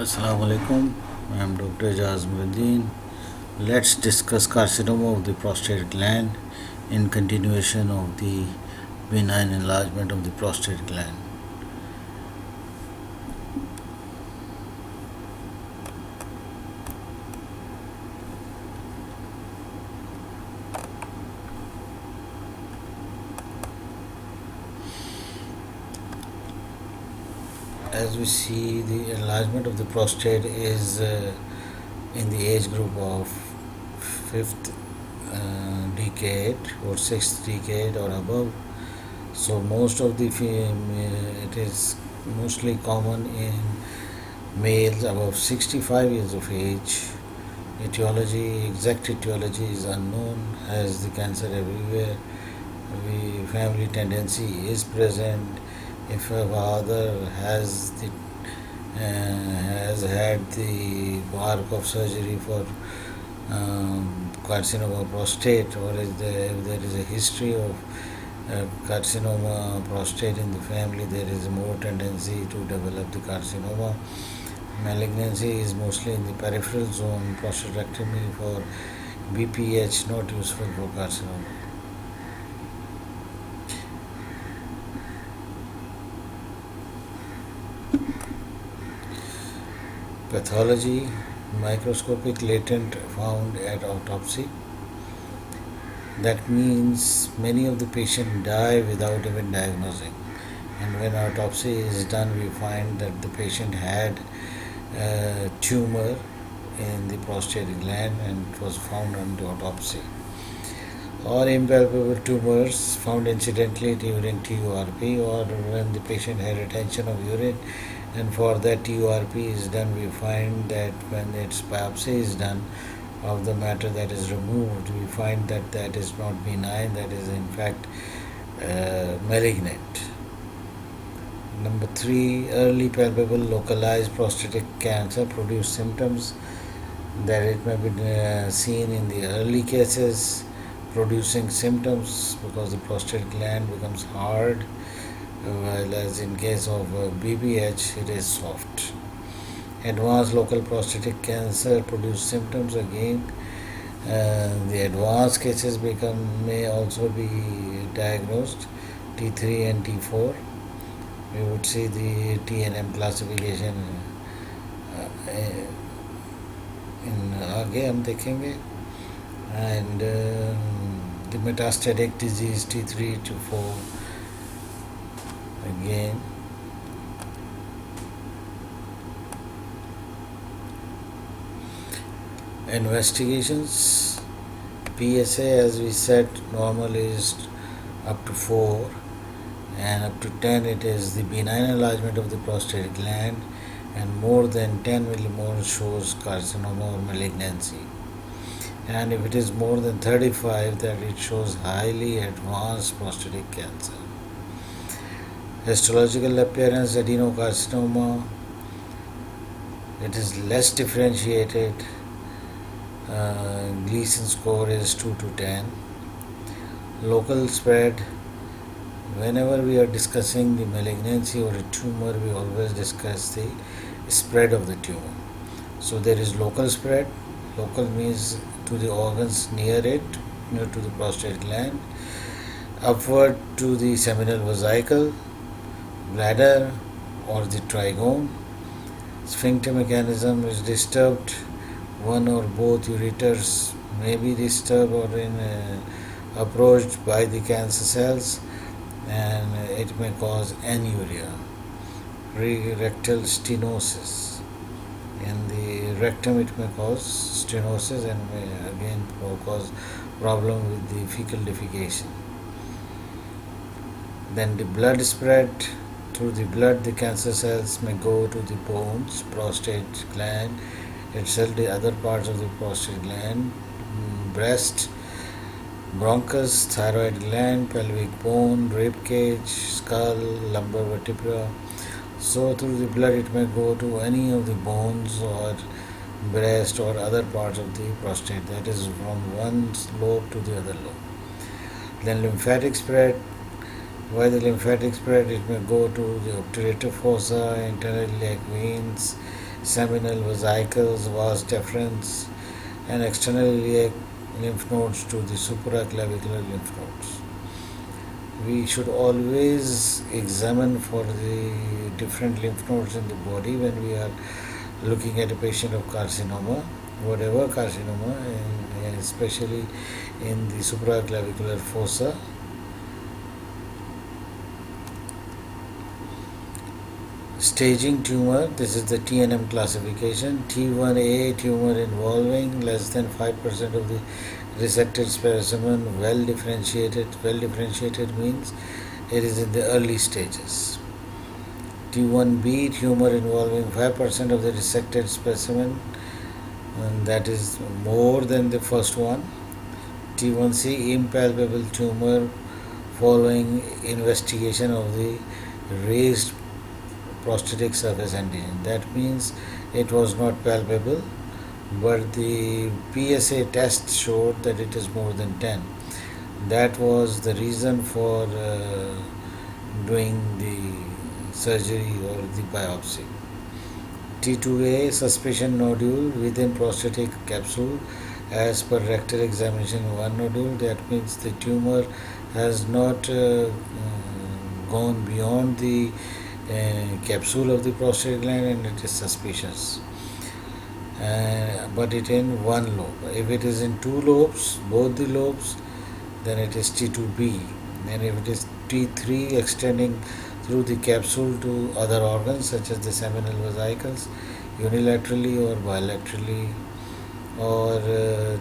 Assalamu alaikum. I am Dr. Ejaz Mohiuddin. Let's discuss carcinoma of the prostate gland in continuation of the benign enlargement of the prostate gland. As we see, the enlargement of the prostate is in the age group of fifth decade or sixth decade or above. So most of the it is mostly common in males above 65 years of age. Exact etiology is unknown, as the cancer everywhere. The family tendency is present. If a father has had the mark of surgery for carcinoma prostate, or if there is a history of carcinoma prostate in the family, there is more tendency to develop the carcinoma. Malignancy is mostly in the peripheral zone. Prostatectomy for BPH not useful for carcinoma. Pathology: microscopic latent found at autopsy. That means many of the patients die without even diagnosing. And when autopsy is done, we find that the patient had a tumor in the prostate gland and it was found on the autopsy. Or impalpable tumors found incidentally during TURP, or when the patient had retention of urine, and for that TURP is done, we find that when its biopsy is done of the matter that is removed, we find that that is not benign, that is in fact malignant. Number 3, early palpable localized prostatic cancer produce symptoms that it may be seen in the early cases, producing symptoms because the prostate gland becomes hard, while as in case of BPH it is soft. Advanced local prostatic cancer produce symptoms again. The advanced cases may also be diagnosed T3 and T4. We would see the TNM classification in आगे हम देखेंगे. And the metastatic disease T3 to 4 again. Investigations: PSA, as we said, normal is up to 4, and up to 10 it is the benign enlargement of the prostate gland, and more than 10 millimolar shows carcinoma or malignancy. And if it is more than 35, that it shows highly advanced prostatic cancer. Histological appearance: adenocarcinoma, it is less differentiated. Gleason score is 2 to 10. Local spread: whenever we are discussing the malignancy or a tumor, we always discuss the spread of the tumor. So there is local spread. Local means to the organs near it, near to the prostate gland, upward to the seminal vesicle, bladder, or the trigone. Sphincter mechanism is disturbed. One or both ureters may be disturbed or approached by the cancer cells, and it may cause anuria. Rectal stenosis: in the rectum it may cause stenosis and may again cause problem with the fecal defecation. Then the blood spread: through the blood the cancer cells may go to the bones, prostate gland itself, the other parts of the prostate gland, breast, bronchus, thyroid gland, pelvic bone, rib cage, skull, lumbar vertebra. So through the blood it may go to any of the bones or breast or other parts of the prostate, that is from one lobe to the other lobe. Then lymphatic spread: by the lymphatic spread it may go to the obturator fossa, internal iliac veins, seminal vesicles, vas deferens, and external iliac lymph nodes to the supraclavicular lymph nodes. We should always examine for the different lymph nodes in the body when we are looking at a patient of carcinoma, whatever carcinoma, and especially in the supraclavicular fossa. Staging tumor, this is the TNM classification. T1A tumor involving less than 5% of the resected specimen, well differentiated. Well differentiated means it is in the early stages. T1B tumor involving 5% of the resected specimen, and that is more than the first one. T1C impalpable tumor following investigation of the raised prostatic surface antigen. That means it was not palpable, but the PSA test showed that it is more than 10. That was the reason for doing the surgery or the biopsy. T2A suspicion nodule within prostatic capsule as per rectal examination 1 nodule. That means the tumor has not gone beyond the capsule of the prostate gland and it is suspicious. But it in one lobe. If it is in two lobes, both the lobes, then it is T2B. And if it is T3 extending through the capsule to other organs such as the seminal vesicles, unilaterally or bilaterally, or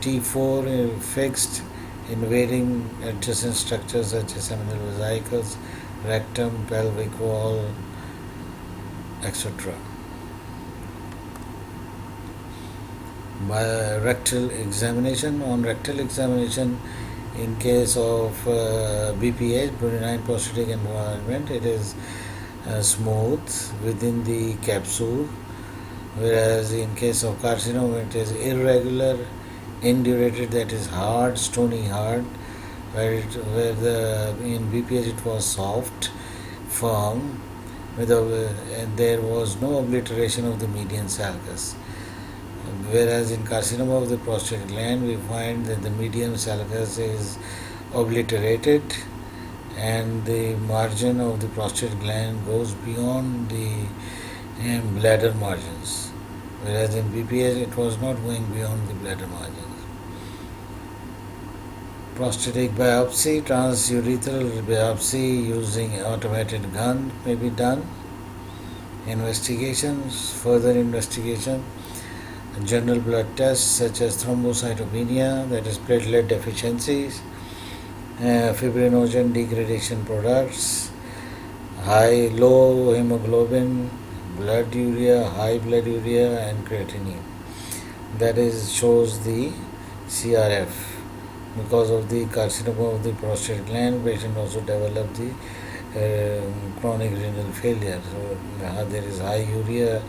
T4 fixed invading adjacent structures such as seminal vesicles, rectum, pelvic wall, etc. By rectal examination, on rectal examination, in case of BPH, benign prostatic environment, it is smooth within the capsule, whereas in case of carcinoma, it is irregular, indurated, that is hard, stony hard, where in BPH it was soft, firm, and there was no obliteration of the median sulcus. Whereas in carcinoma of the prostate gland, we find that the median sulcus is obliterated and the margin of the prostate gland goes beyond the bladder margins. Whereas in BPH, it was not going beyond the bladder margins. Prostatic biopsy, transurethral biopsy using automated gun may be done. Investigations, further investigation, general blood tests such as thrombocytopenia, that is platelet deficiencies, fibrinogen degradation products, low hemoglobin, blood urea, high blood urea, and creatinine. That is shows the CRF. Because of the carcinoma of the prostate gland, patient also developed the chronic renal failure. So there is high urea,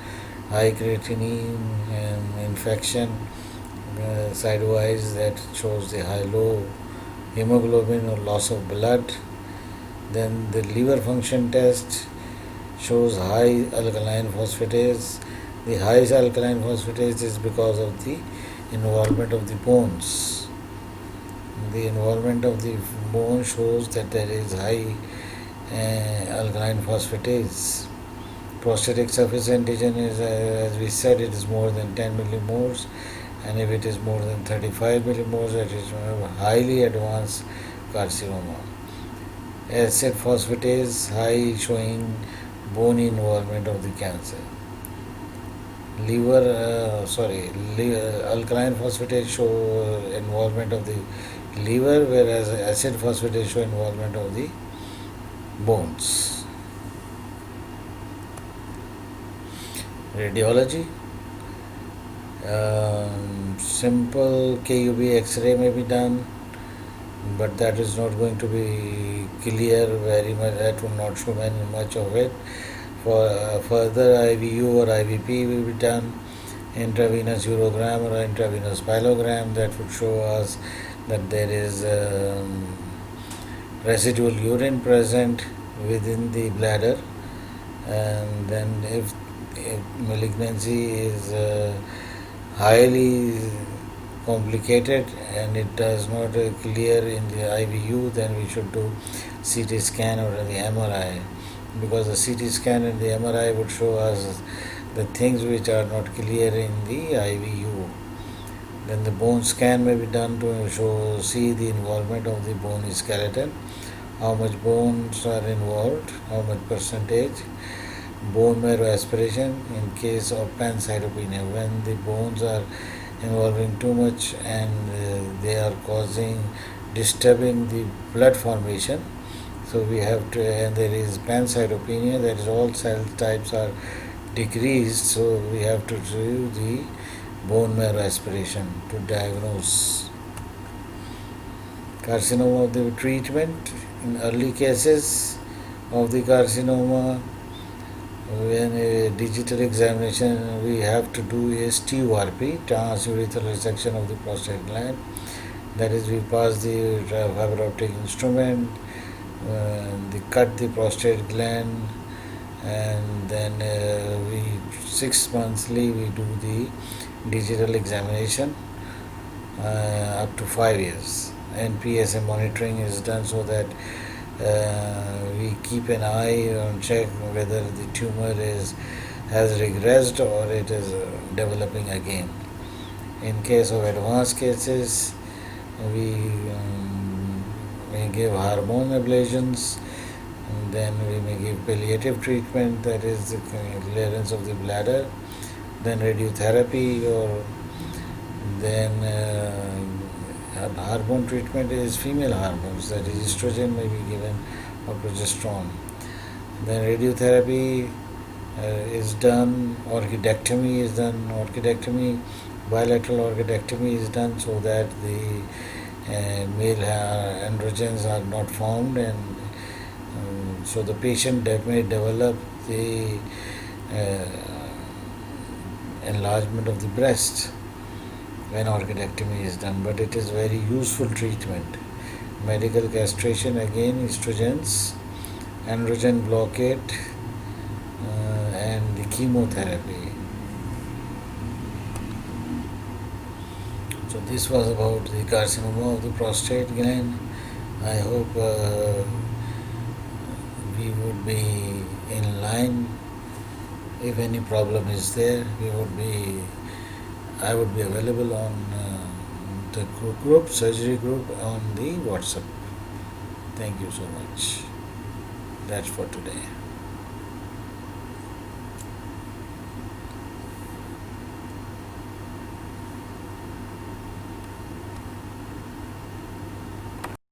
high creatinine, and infection sidewise, that shows the low hemoglobin or loss of blood. Then the liver function test shows high alkaline phosphatase. The high alkaline phosphatase is because of the involvement of the bones. The involvement of the bone shows that there is high alkaline phosphatase. Prostatic surface antigen is, as we said, it is more than 10 millimoles, and if it is more than 35 millimoles, it is highly advanced carcinoma. Acid phosphatase high, showing bony involvement of the cancer. Alkaline phosphatase show involvement of the liver, whereas acid phosphatase show involvement of the bones. Radiology, simple KUB X-ray may be done, but that is not going to be clear very much. That will not show much of it. For further IVU or IVP will be done, intravenous urogram or intravenous pyelogram, that would show us that there is residual urine present within the bladder, and then if malignancy is highly complicated and it does not clear in the IVU, then we should do CT scan or the MRI, because the CT scan and the MRI would show us the things which are not clear in the IVU. Then the bone scan may be done to see the involvement of the bony skeleton, how much bones are involved, how much percentage. Bone marrow aspiration in case of pancytopenia, when the bones are involving too much and they are disturbing the blood formation. So we have to, and there is pancytopenia, that is all cell types are decreased, so we have to do the bone marrow aspiration to diagnose. Carcinoma of the treatment in early cases of the carcinoma, when a digital examination, we have to do is TURP, transurethral resection of the prostate gland. That is, we pass the fiber optic instrument, they cut the prostate gland, and then 6 monthly we do the digital examination up to 5 years. And PSA monitoring is done so that we keep an eye on check whether the tumor has regressed or it is developing again. In case of advanced cases, we may give hormone ablations, and then we may give palliative treatment, that is the clearance of the bladder, then radiotherapy, or then hormone treatment is female hormones, that is estrogen may be given or progesterone. Then radiotherapy is done, orchidectomy is done, bilateral orchidectomy is done so that the male androgens are not formed, and so the patient may develop the enlargement of the breast when orchidectomy is done, but it is very useful treatment. Medical castration, again estrogens, androgen blockade, and the chemotherapy. So this was about the carcinoma of the prostate gland. I hope we would be in line. If any problem is there, I would be available on the group, surgery group, on the WhatsApp. Thank you so much. That's for today.